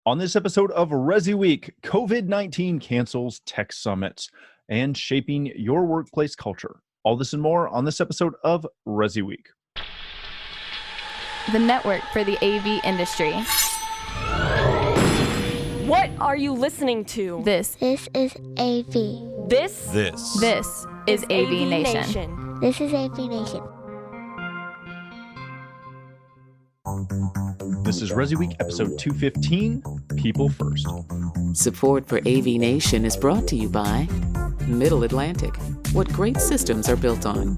On this episode of ResiWeek, COVID-19 cancels tech summits and shaping your workplace culture. All this and more on this episode of ResiWeek. The network for the AV industry. What are you listening to? This is AV. This is AVNation. This is AVNation. This is ResiWeek, episode 215, People First. Support for AVNation is brought to you by Middle Atlantic. What great systems are built on.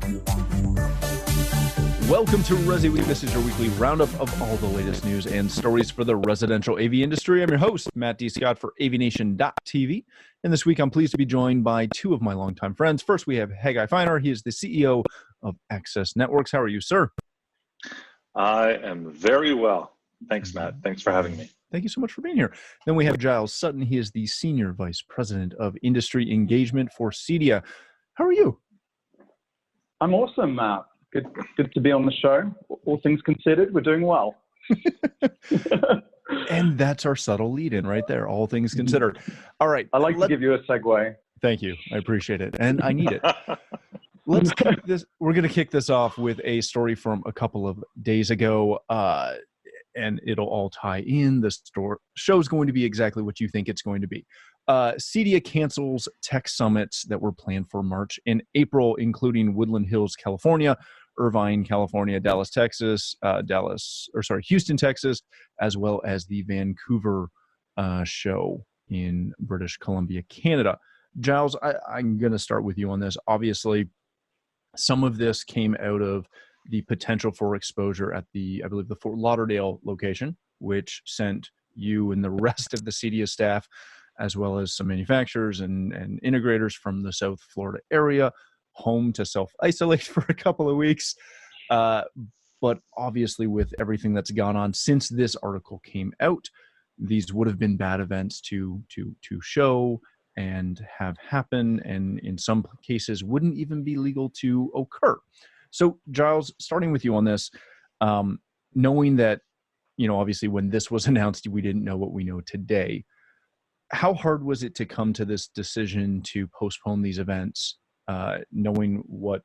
Welcome to ResiWeek. This is your weekly roundup of all the latest news and stories for the residential AV industry. I'm your host, Matt D. Scott for AVNation.tv. And this week, I'm pleased to be joined by two of my longtime friends. First, we have Haggai Feiner. He is the CEO of Access Networks. How are you, sir? I am very well. Thanks, Matt. Thanks for having me. Thank you so much for being here. Then we have Giles Sutton. He is the Senior Vice President of Industry Engagement for CEDIA. How are you? I'm awesome, Matt. Good to be on the show. All things considered, we're doing well. And that's our subtle lead-in right there, all things considered. All right. I like to give you a segue. Thank you. I appreciate it. And I need it. Let's kick this. We're going to kick this off with a story from a couple of days ago, and it'll all tie in. The show's going to be exactly what you think it's going to be. CEDIA cancels tech summits that were planned for March and April, including Woodland Hills, California, Irvine, California, Dallas, Texas, Houston, Texas, as well as the Vancouver show in British Columbia, Canada. Giles, I'm going to start with you on this. Obviously, some of this came out of the potential for exposure at I believe the Fort Lauderdale location, which sent you and the rest of the CEDIA staff, as well as some manufacturers and integrators from the South Florida area, home to self-isolate for a couple of weeks. But obviously, with everything that's gone on since this article came out, these would have been bad events to show and have happen, and in some cases wouldn't even be legal to occur. So, Giles, starting with you on this, knowing that, obviously when this was announced, we didn't know what we know today. How hard was it to come to this decision to postpone these events, knowing what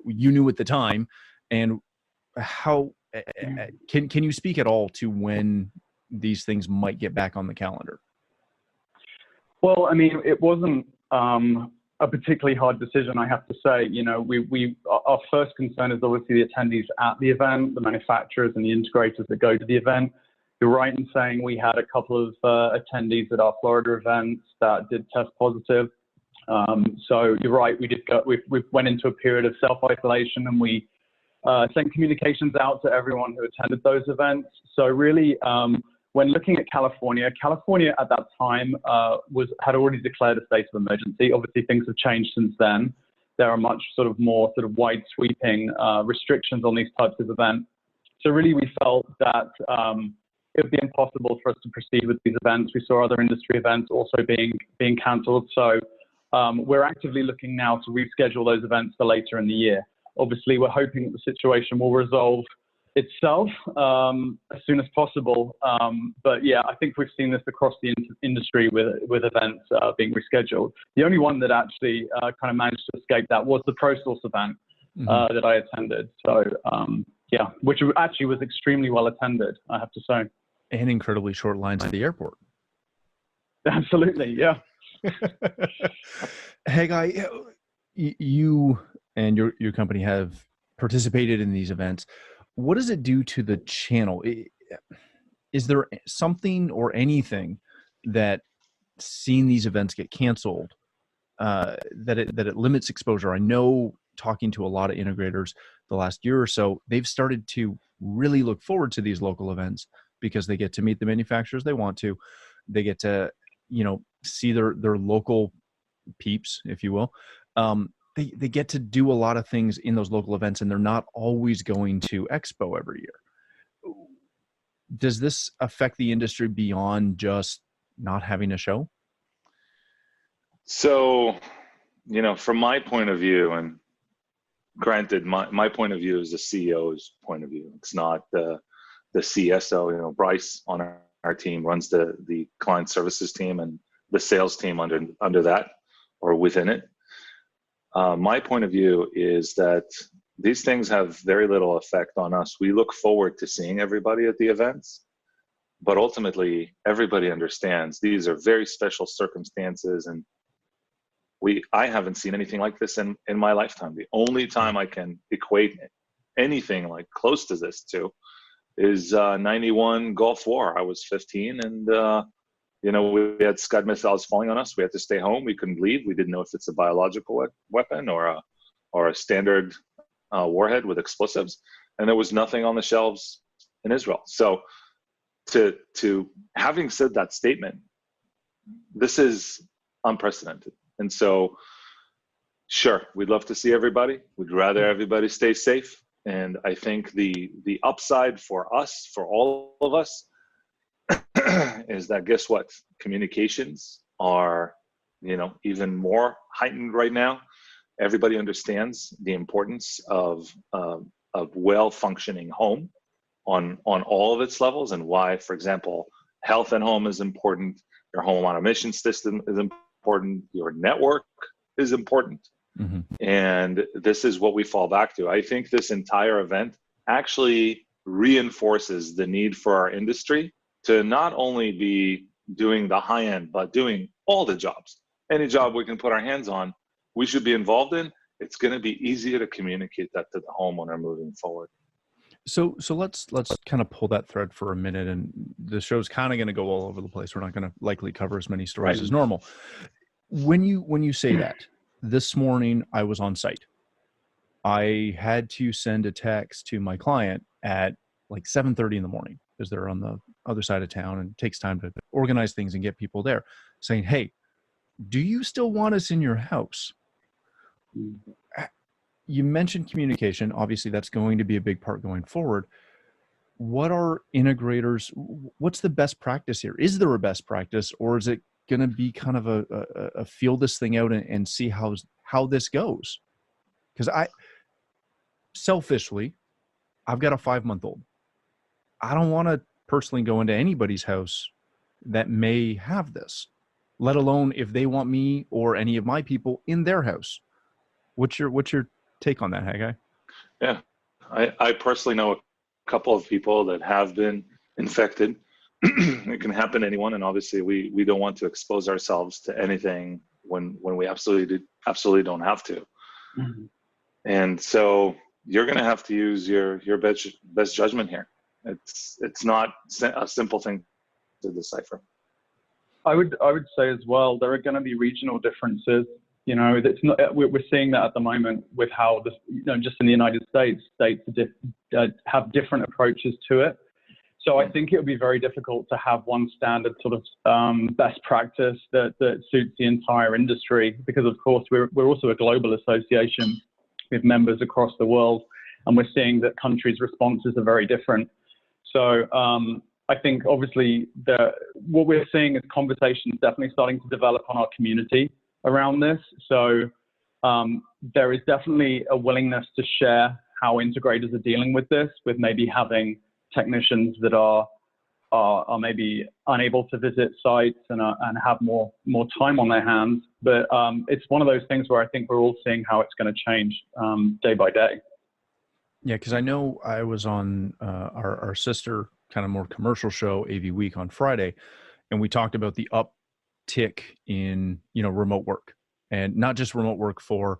you knew at the time, and how can you speak at all to when these things might get back on the calendar? Well, I mean, it wasn't a particularly hard decision, I have to say. Our first concern is obviously the attendees at the event, the manufacturers and the integrators that go to the event. You're right in saying we had a couple of attendees at our Florida events that did test positive. So you're right, we went into a period of self-isolation, and we sent communications out to everyone who attended those events. So really, when looking at California at that time had already declared a state of emergency. Obviously, things have changed since then. There are much more wide sweeping restrictions on these types of events. So really, we felt that it would be impossible for us to proceed with these events. We saw other industry events also being cancelled. So we're actively looking now to reschedule those events for later in the year. Obviously, we're hoping that the situation will resolve itself as soon as possible. But yeah, I think we've seen this across the industry with events being rescheduled. The only one that actually kind of managed to escape that was the ProSource event that I attended. So yeah, which actually was extremely well attended, I have to say. And incredibly short lines at the airport. Absolutely, yeah. Haggai, you and your company have participated in these events. What does it do to the channel? Is there something or anything that seeing these events get canceled that it limits exposure? I know, talking to a lot of integrators the last year or so, they've started to really look forward to these local events because they get to meet the manufacturers they want to. They get to, see their local peeps, if you will. They get to do a lot of things in those local events, and they're not always going to Expo every year. Does this affect the industry beyond just not having a show? So, from my point of view, and granted, my point of view is the CEO's point of view. It's not the CSO. Bryce on our our team runs the client services team and the sales team under that or within it. My point of view is that these things have very little effect on us. We look forward to seeing everybody at the events, but ultimately everybody understands these are very special circumstances, and I haven't seen anything like this in my lifetime. The only time I can equate anything like close to this to is 91 Gulf War. I was 15, and we had Scud missiles falling on us. We had to stay home. We couldn't leave. We didn't know if it's a biological weapon or a standard warhead with explosives, and there was nothing on the shelves in Israel. So to having said that statement, this is unprecedented. And so, sure, we'd love to see everybody. We'd rather everybody stay safe. And I think the upside for us, for all of us, is that, guess what? Communications are, even more heightened right now. Everybody understands the importance of well-functioning home on all of its levels, and why, for example, health at home is important. Your home automation system is important. Your network is important. Mm-hmm. And this is what we fall back to. I think this entire event actually reinforces the need for our industry to not only be doing the high end, but doing all the jobs. Any job we can put our hands on, we should be involved in. It's going to be easier to communicate that to the homeowner moving forward. So let's kind of pull that thread for a minute, and the show's kind of going to go all over the place. We're not going to likely cover as many stories as normal. When you say that, this morning I was on site. I had to send a text to my client at like 7:30 in the morning because they're on the other side of town, and it takes time to organize things and get people there, saying, "Hey, do you still want us in your house?" You mentioned communication. Obviously, that's going to be a big part going forward. What are integrators? What's the best practice here? Is there a best practice, or is it going to be kind of a feel this thing out and see how this goes? Because selfishly, I've got a 5-month-old. I don't want to personally go into anybody's house that may have this, let alone if they want me or any of my people in their house. What's your take on that, Haggai? Yeah, I personally know a couple of people that have been infected. It can happen to anyone, and obviously we don't want to expose ourselves to anything when we absolutely don't have to. Mm-hmm. And so you're going to have to use your best judgment here. It's not a simple thing to decipher. I would say as well, there are going to be regional differences. It's not, we're seeing that at the moment with how this, just in the United States have different approaches to it. So I think it would be very difficult to have one standard sort of best practice that suits the entire industry, because of course we're also a global association with members across the world, and we're seeing that countries' responses are very different. So I think obviously what we're seeing is conversations definitely starting to develop on our community around this. So there is definitely a willingness to share how integrators are dealing with this, with maybe having technicians that are maybe unable to visit sites and have more time on their hands. But it's one of those things where I think we're all seeing how it's going to change day by day. Yeah, because I know I was on our sister kind of more commercial show, AVWeek, on Friday, and we talked about the uptick in remote work, and not just remote work for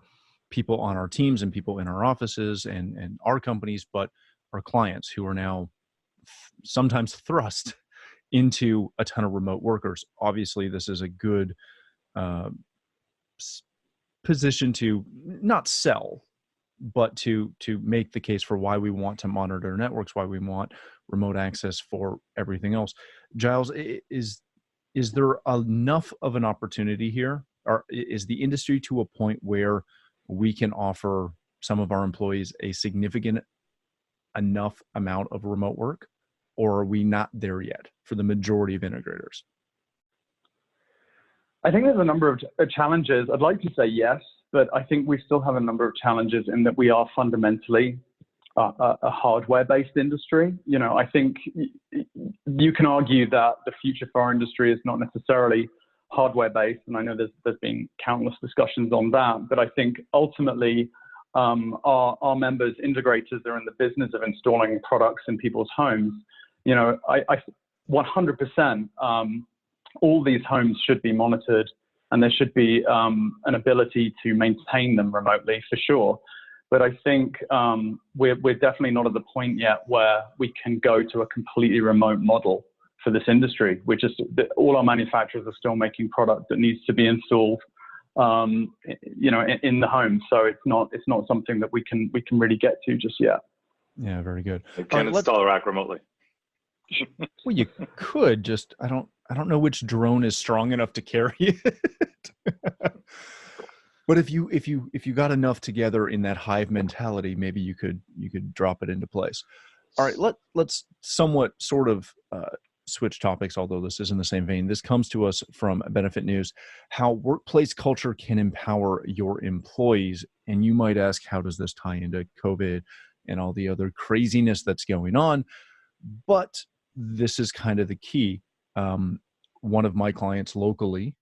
people on our teams and people in our offices and our companies, but our clients who are now sometimes thrust into a ton of remote workers. Obviously, this is a good position to not sell, but to make the case for why we want to monitor networks, why we want remote access for everything else. Giles, is there enough of an opportunity here, or is the industry to a point where we can offer some of our employees a significant enough amount of remote work, or are we not there yet for the majority of integrators? I think there's a number of challenges. I'd like to say yes, but I think we still have a number of challenges in that we are fundamentally a hardware-based industry. You know, I think you can argue that the future for our industry is not necessarily hardware-based, and I know there's been countless discussions on that. But I think ultimately, our members, integrators, are in the business of installing products in people's homes. You know, I 100%. All these homes should be monitored, and there should be an ability to maintain them remotely for sure. But I think we're definitely not at the point yet where we can go to a completely remote model for this industry. All our manufacturers are still making product that needs to be installed, you know, in the home. So it's not something that we can really get to just yet. Yeah, very good. You can't install a rack remotely. Well, you could just, I don't know which drone is strong enough to carry it. But if you got enough together in that hive mentality, maybe you could drop it into place. All right, let's somewhat sort of switch topics, although this is in the same vein. This comes to us from Benefit News, how workplace culture can empower your employees. And you might ask, how does this tie into COVID and all the other craziness that's going on? But this is kind of the key. One of my clients locally,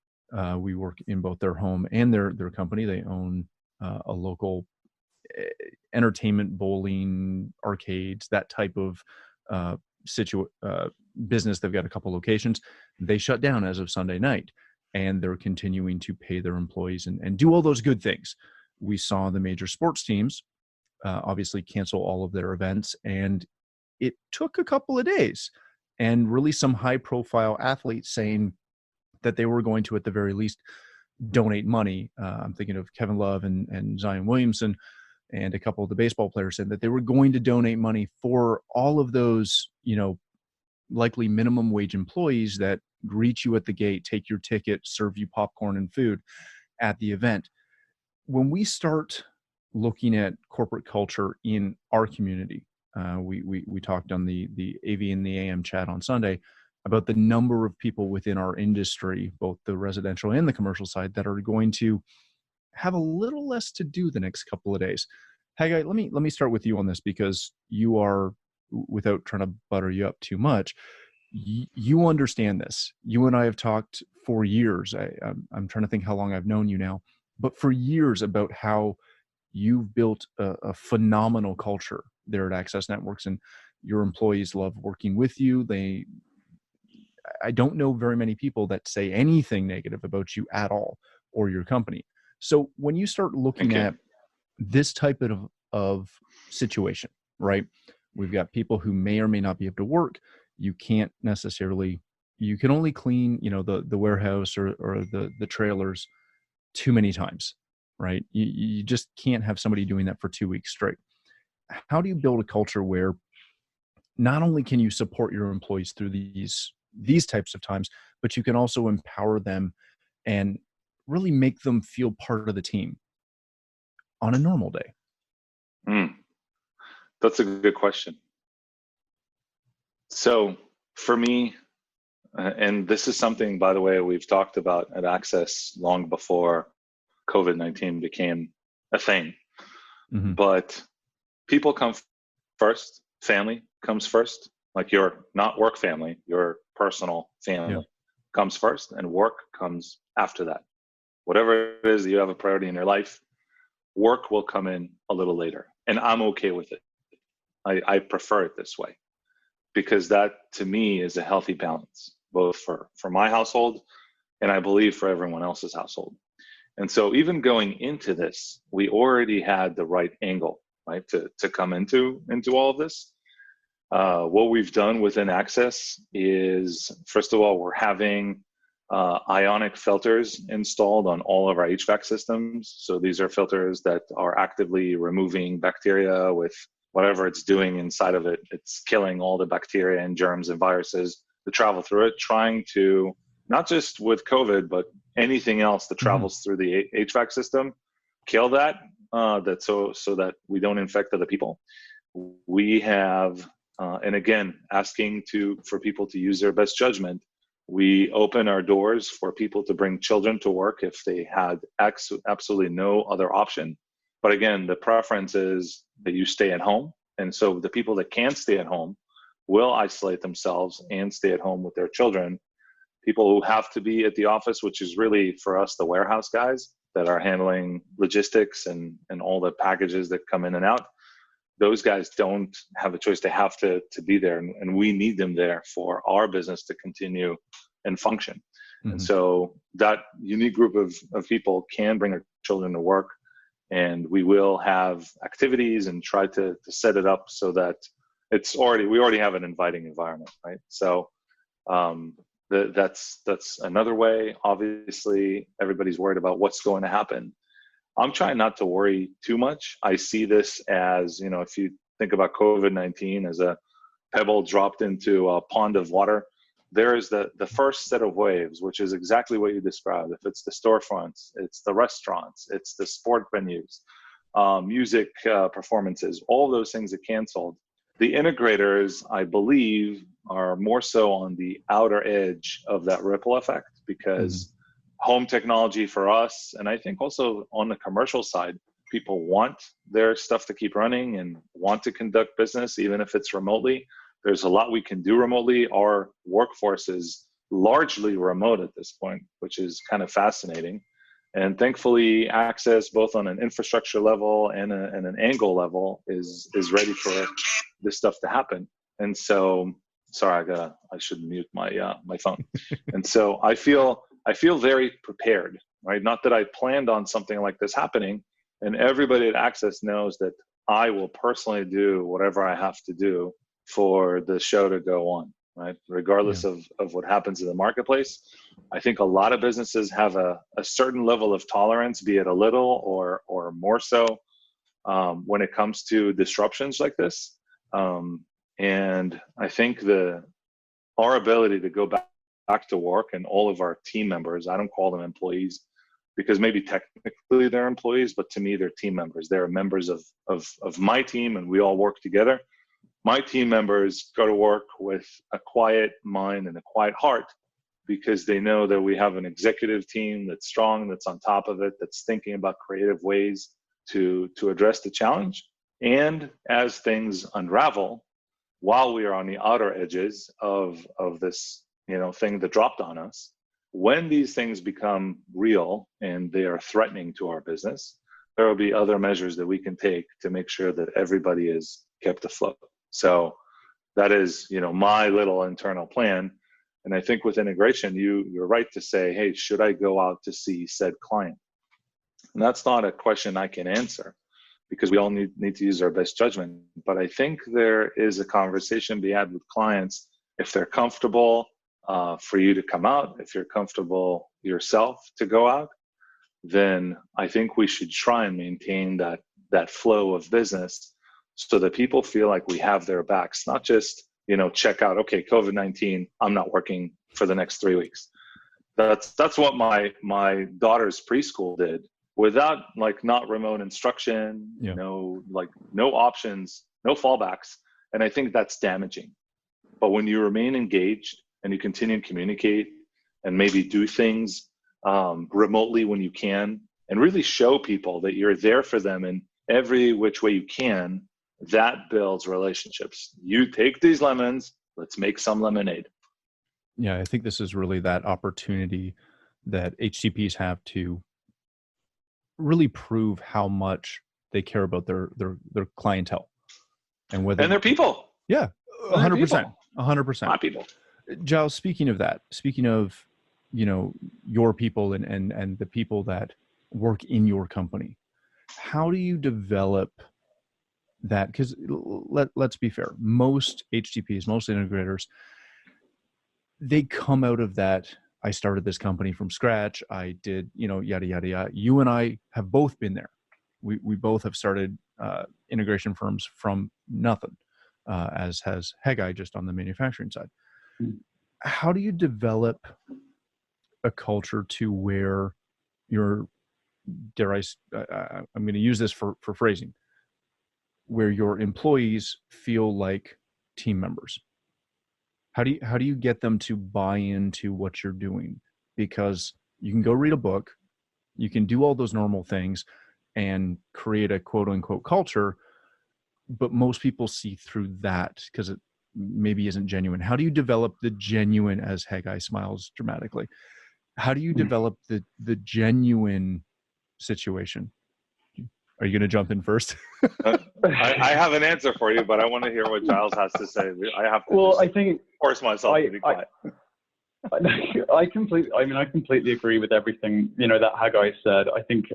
we work in both their home and their company. They own a local entertainment, bowling, arcades, that type of business. They've got a couple locations. They shut down as of Sunday night, and they're continuing to pay their employees and do all those good things. We saw the major sports teams obviously cancel all of their events, and it took a couple of days, and really some high-profile athletes saying that they were going to, at the very least, donate money. I'm thinking of Kevin Love and Zion Williamson, and a couple of the baseball players said that they were going to donate money for all of those, you know, likely minimum wage employees that greet you at the gate, take your ticket, serve you popcorn and food at the event. When we start looking at corporate culture in our community, we talked on the AV and the AM chat on Sunday about the number of people within our industry, both the residential and the commercial side, that are going to have a little less to do the next couple of days. Haggai, let me start with you on this, because you are, without trying to butter you up too much, you understand this. You and I have talked for years. I'm trying to think how long I've known you now, but for years, about how you've built a phenomenal culture there at Access Networks, and your employees love working with you. I don't know very many people that say anything negative about you at all, or your company. So when you start looking at this type of situation, right? We've got people who may or may not be able to work. You can't necessarily, you can only clean, you know, the warehouse or the trailers too many times, right? You just can't have somebody doing that for 2 weeks straight. How do you build a culture where not only can you support your employees through these types of times, but you can also empower them and really make them feel part of the team on a normal day? That's a good question. So for me, and this is something, by the way, we've talked about at Access long before COVID-19 became a thing. Mm-hmm. But people come first, family comes first, like your not work family, your personal family comes first, and work comes after that. Whatever it is that you have a priority in your life, work will come in a little later. And I'm okay with it. I prefer it this way, because that to me is a healthy balance, both for my household and I believe for everyone else's household. And so even going into this, we already had the right angle, right, to come into all of this. What we've done within Access is, first of all, we're having ionic filters installed on all of our HVAC systems. So these are filters that are actively removing bacteria with whatever it's doing inside of it. It's killing all the bacteria and germs and viruses that travel through it, trying to, not just with COVID, but anything else that travels through the HVAC system, kill that, so that we don't infect other people. We have, and again, asking for people to use their best judgment, we open our doors for people to bring children to work if they had absolutely no other option. But again, the preference is that you stay at home And so the people that can stay at home will isolate themselves and stay at home with their children. People who have to be at the office, which is really for us, the warehouse guys that are handling logistics and all the packages that come in and out, those guys don't have a choice. They have to be there, and we need them there for our business to continue and function. Mm-hmm. And so that unique group of people can bring their children to work, and we will have activities and try to set it up so that we already have an inviting environment, right? So that's another way. Obviously, everybody's worried about what's going to happen. I'm trying not to worry too much. I see this as, if you think about COVID-19 as a pebble dropped into a pond of water, there is the first set of waves, which is exactly what you described. If it's the storefronts, it's the restaurants, it's the sport venues, music performances, all those things are canceled. The integrators, I believe, are more so on the outer edge of that ripple effect, because home technology for us, and I think also on the commercial side, people want their stuff to keep running and want to conduct business, even if it's remotely. There's a lot we can do remotely. Our workforce is largely remote at this point, which is kind of fascinating. And thankfully, access both on an infrastructure level and an angle level is ready for this stuff to happen. And so, sorry, I should mute my my phone. And so I feel very prepared, right? Not that I planned on something like this happening, and everybody at Access knows that I will personally do whatever I have to do for the show to go on, right? Regardless of what happens in the marketplace. I think a lot of businesses have a certain level of tolerance, be it a little or more so, when it comes to disruptions like this. And I think our ability to go back to work, and all of our team members, I don't call them employees because maybe technically they're employees, but to me they're team members. They're members of my team, and we all work together. My team members go to work with a quiet mind and a quiet heart, because they know that we have an executive team that's strong, that's on top of it, that's thinking about creative ways to address the challenge. And as things unravel, while we are on the outer edges of this thing that dropped on us, when these things become real and they are threatening to our business, there will be other measures that we can take to make sure that everybody is kept afloat. So that is, my little internal plan. And I think with integration, you're right to say, hey, should I go out to see said client? And that's not a question I can answer, because we all need to use our best judgment. But I think there is a conversation to be had with clients. If they're comfortable for you to come out, if you're comfortable yourself to go out, then I think we should try and maintain that flow of business, so that people feel like we have their backs, not just, check out, okay, COVID-19, I'm not working for the next 3 weeks. That's what my daughter's preschool did, without not remote instruction, no options, no fallbacks. And I think that's damaging. But when you remain engaged and you continue to communicate and maybe do things remotely when you can, and really show people that you're there for them in every which way you can, that builds relationships. You take these lemons, let's make some lemonade. Yeah, I think this is really that opportunity that HCPs have to really prove how much they care about their clientele and their people. Yeah, 100%, 100%. My people. Giles, speaking of your people and the people that work in your company, how do you develop that? Because let's be fair, most HTPs, most integrators, they come out of that, I started this company from scratch, I did, yada, yada, yada. You and I have both been there. We both have started integration firms from nothing, as has Haggai, just on the manufacturing side. How do you develop a culture to where you're, I'm going to use this for phrasing, where your employees feel like team members? How do you get them to buy into what you're doing? Because you can go read a book, you can do all those normal things and create a quote unquote culture, but most people see through that because it maybe isn't genuine. How do you develop the genuine, as Haggai smiles dramatically, how do you develop the genuine situation? Are you going to jump in first? I have an answer for you, but I want to hear what Giles has to say. I have to Well, I think force myself to be quiet. I completely agree with everything, that Haggai said. I think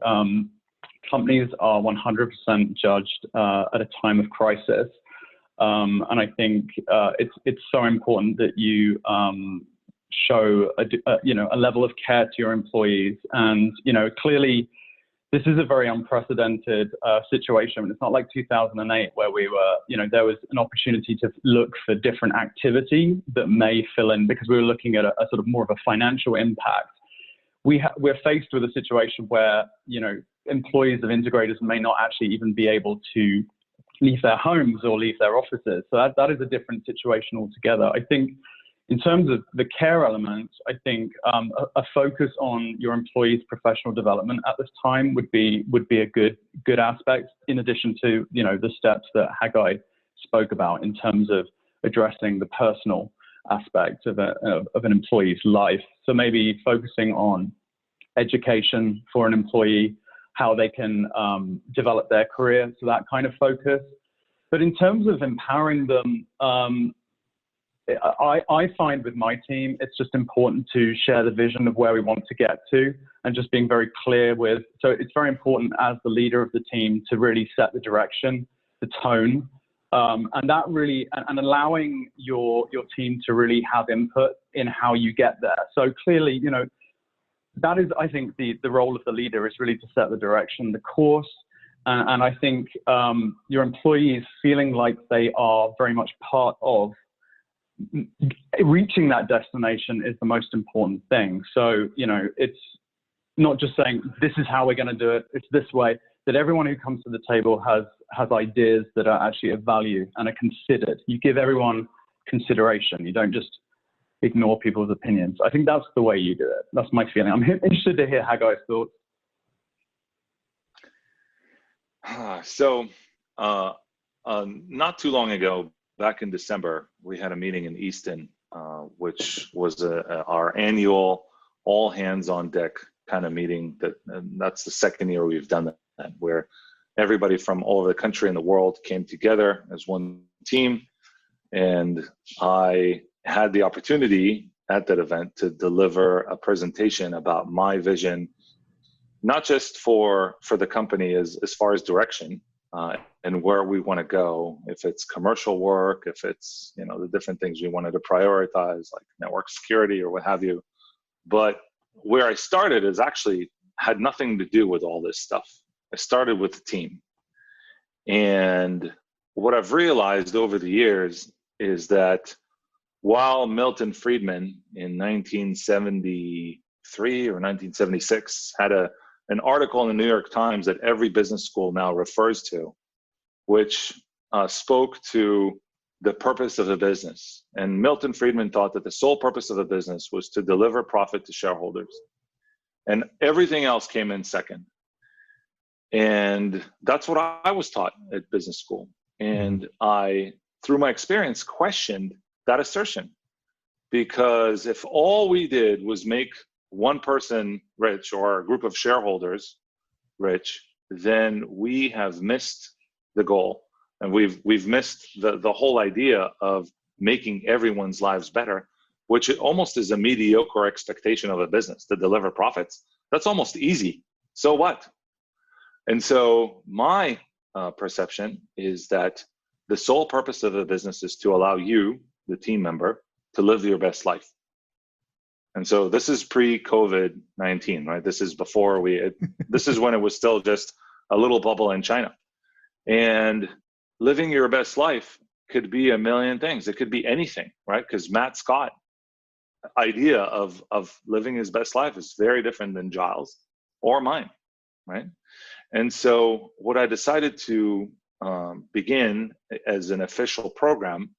companies are 100% judged at a time of crisis. And I think it's so important that you show a level of care to your employees. And, clearly this is a very unprecedented situation. It's not like 2008 where we were, there was an opportunity to look for different activity that may fill in because we were looking at a sort of more of a financial impact. We're faced with a situation where, employees of integrators may not actually even be able to leave their homes or leave their offices. So that is a different situation altogether. I think in terms of the care elements, I think a focus on your employees' professional development at this time would be a good aspect, in addition to the steps that Haggai spoke about in terms of addressing the personal aspect of an employee's life. So maybe focusing on education for an employee, how they can develop their career, so that kind of focus. But in terms of empowering them, I find with my team, it's just important to share the vision of where we want to get to and just being very clear so it's very important as the leader of the team to really set the direction, the tone, and that really, and allowing your team to really have input in how you get there. So clearly, that is, I think, the role of the leader is really to set the direction, the course, and I think your employees feeling like they are very much part of reaching that destination is the most important thing. So, it's not just saying, this is how we're going to do it, it's this way, that everyone who comes to the table has ideas that are actually of value and are considered. You give everyone consideration. You don't just ignore people's opinions. I think that's the way you do it. That's my feeling. I'm interested to hear Haggai's thoughts. So, not too long ago, back in December, we had a meeting in Easton, which was our annual all hands on deck kind of meeting. That's the second year we've done that, where everybody from all over the country and the world came together as one team. And I had the opportunity at that event to deliver a presentation about my vision, not just for the company as far as direction, and where we want to go, if it's commercial work, if it's, the different things we wanted to prioritize, like network security or what have you. But where I started is actually had nothing to do with all this stuff. I started with the team. And what I've realized over the years is that while Milton Friedman in 1973 or 1976 had an article in the New York Times that every business school now refers to, which spoke to the purpose of a business. And Milton Friedman thought that the sole purpose of a business was to deliver profit to shareholders. And everything else came in second. And that's what I was taught at business school. And I, through my experience, questioned that assertion. Because if all we did was make one person rich or a group of shareholders rich, then we have missed the goal. And we've missed the whole idea of making everyone's lives better, which almost is a mediocre expectation of a business to deliver profits. That's almost easy. So what? And so my perception is that the sole purpose of a business is to allow you, the team member, to live your best life. And so this is pre-COVID-19, right? This is before this is when it was still just a little bubble in China. And living your best life could be a million things. It could be anything, right? Because Matt Scott's idea of living his best life is very different than Giles or mine, right? And so what I decided to begin as an official program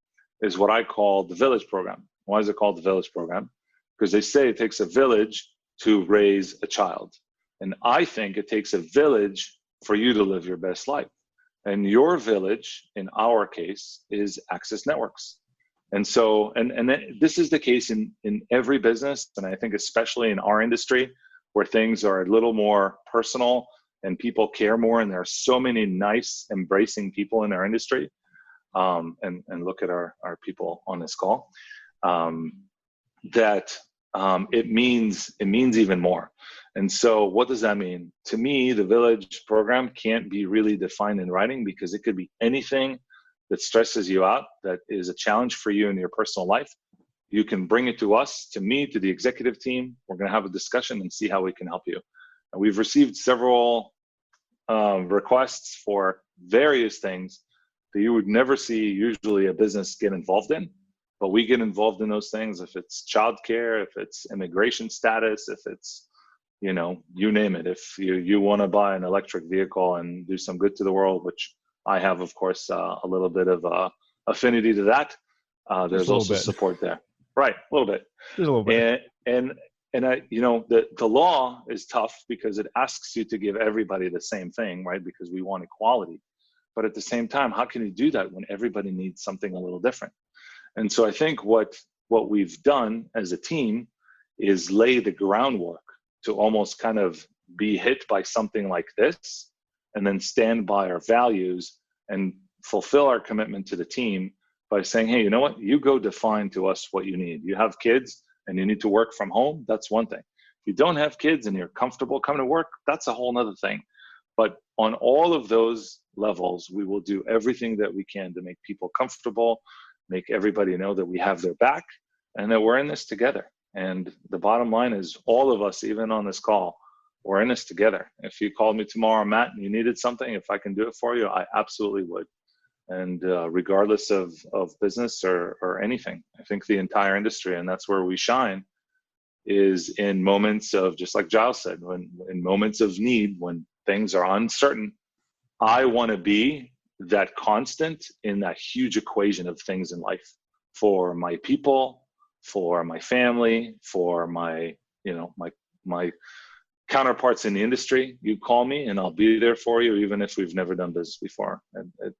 is what I call the Village Program. Why is it called the Village Program? Because they say it takes a village to raise a child. And I think it takes a village for you to live your best life. And your village, in our case, is access networks. And so, this is the case in every business, and I think especially in our industry, where things are a little more personal and people care more, and there are so many nice, embracing people in our industry. And look at our people on this call. That it means even more. And so what does that mean? To me, the Village program can't be really defined in writing, because it could be anything that stresses you out, that is a challenge for you in your personal life. You can bring it to us, to me, to the executive team. We're going to have a discussion and see how we can help you. And we've received several requests for various things that you would never see usually a business get involved in. But we get involved in those things. If it's childcare, if it's immigration status, if it's, you name it. If you want to buy an electric vehicle and do some good to the world, which I have, of course, a little bit of affinity to that. There's also support there. Right, a little bit. Just a little bit. And the law is tough, because it asks you to give everybody the same thing, right? Because we want equality. But at the same time, how can you do that when everybody needs something a little different? And so I think what we've done as a team is lay the groundwork to almost kind of be hit by something like this, and then stand by our values and fulfill our commitment to the team by saying, hey, you know what? You go define to us what you need. You have kids and you need to work from home. That's one thing. If you don't have kids and you're comfortable coming to work, that's a whole nother thing. But on all of those levels, we will do everything that we can to make people comfortable, make everybody know that we have their back and that we're in this together. And the bottom line is, all of us, even on this call, we're in this together. If you called me tomorrow, Matt, and you needed something, if I can do it for you, I absolutely would. And regardless of business or anything, I think the entire industry, and that's where we shine, is in moments of, just like Giles said, in moments of need, when things are uncertain, I want to be that constant in that huge equation of things in life for my people, for my family, for my counterparts in the industry. You call me and I'll be there for you, even if we've never done business before. And it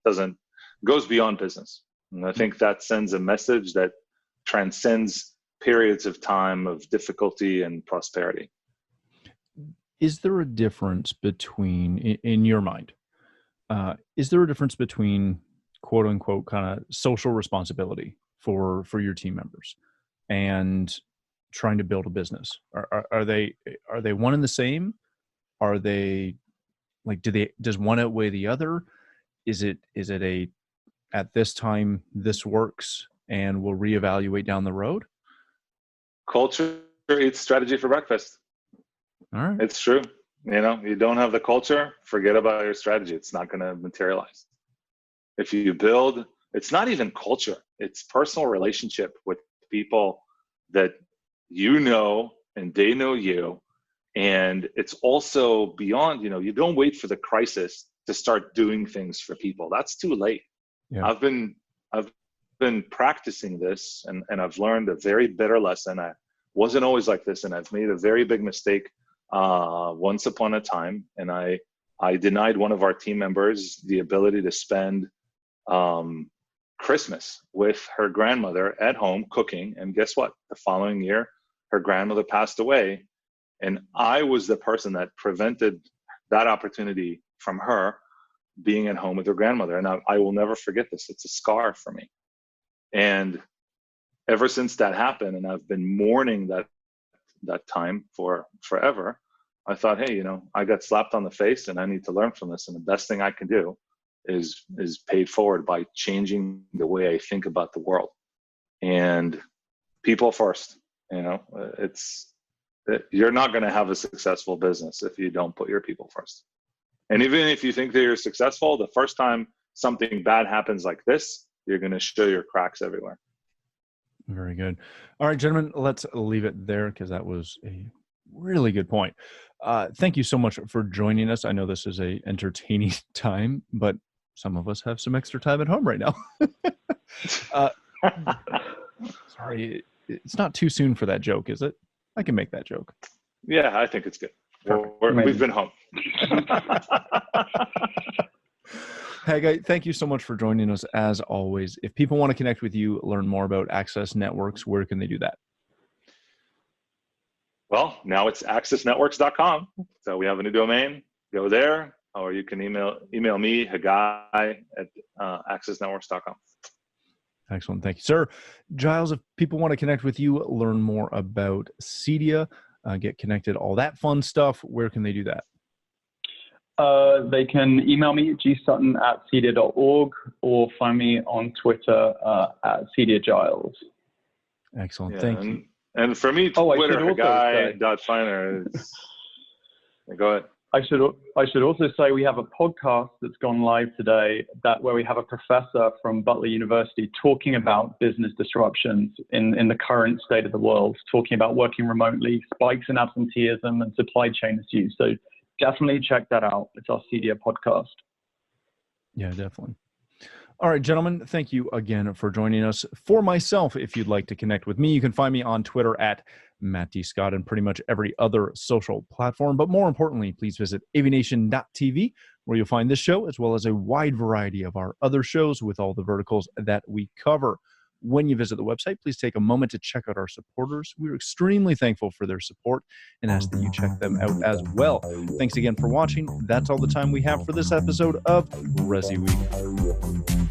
goes beyond business. And I think that sends a message that transcends periods of time of difficulty and prosperity. Is there a difference between, in your mind, is there a difference between quote unquote kind of social responsibility for your team members and trying to build a business? Are they one and the same? Are they like, does one outweigh the other? Is it a, at this time, this works and we'll reevaluate down the road? Culture eats strategy for breakfast. All right. It's true. You don't have the culture, forget about your strategy. It's not going to materialize. If you build, it's not even culture. It's personal relationship with people that and they know you. And it's also beyond, you don't wait for the crisis to start doing things for people. That's too late. Yeah. I've been practicing this and I've learned a very bitter lesson. I wasn't always like this, and I've made a very big mistake once upon a time. And I denied one of our team members the ability to spend Christmas with her grandmother at home cooking. And guess what? The following year, her grandmother passed away. And I was the person that prevented that opportunity from her being at home with her grandmother. And I will never forget this. It's a scar for me. And ever since that happened, and I've been mourning that time for forever, I thought, hey, I got slapped on the face and I need to learn from this. And the best thing I can do is pay it forward by changing the way I think about the world. And people first, you're not going to have a successful business if you don't put your people first. And even if you think that you're successful, the first time something bad happens like this, you're going to show your cracks everywhere. Very good. All right, gentlemen, let's leave it there because that was a really good point. Thank you so much for joining us. I know this is a entertaining time, but some of us have some extra time at home right now. Sorry, it's not too soon for that joke, is it? I can make that joke. Yeah, I think it's good. We've been home. Haggai, thank you so much for joining us as always. If people want to connect with you, learn more about Access Networks, where can they do that? Well, now it's accessnetworks.com. So we have a new domain. Go there, or you can email me, Haggai, at accessnetworks.com. Excellent. Thank you, sir. Giles, if people want to connect with you, learn more about CEDIA, get connected, all that fun stuff, where can they do that? They can email me at gsutton@cedia.org or find me on Twitter at CEDIAGiles. Excellent. Thank you. And for me, Twitter, Haggai.Finer. Go ahead. I should also say we have a podcast that's gone live today where we have a professor from Butler University talking about business disruptions in the current state of the world, talking about working remotely, spikes in absenteeism, and supply chain issues. So definitely check that out. It's our CEDIA podcast. Yeah, definitely. All right, gentlemen, thank you again for joining us. For myself, if you'd like to connect with me, you can find me on Twitter at Matt D. Scott and pretty much every other social platform. But more importantly, please visit AVNation.tv, where you'll find this show as well as a wide variety of our other shows with all the verticals that we cover. When you visit the website, please take a moment to check out our supporters. We're extremely thankful for their support and ask that you check them out as well. Thanks again for watching. That's all the time we have for this episode of ResiWeek.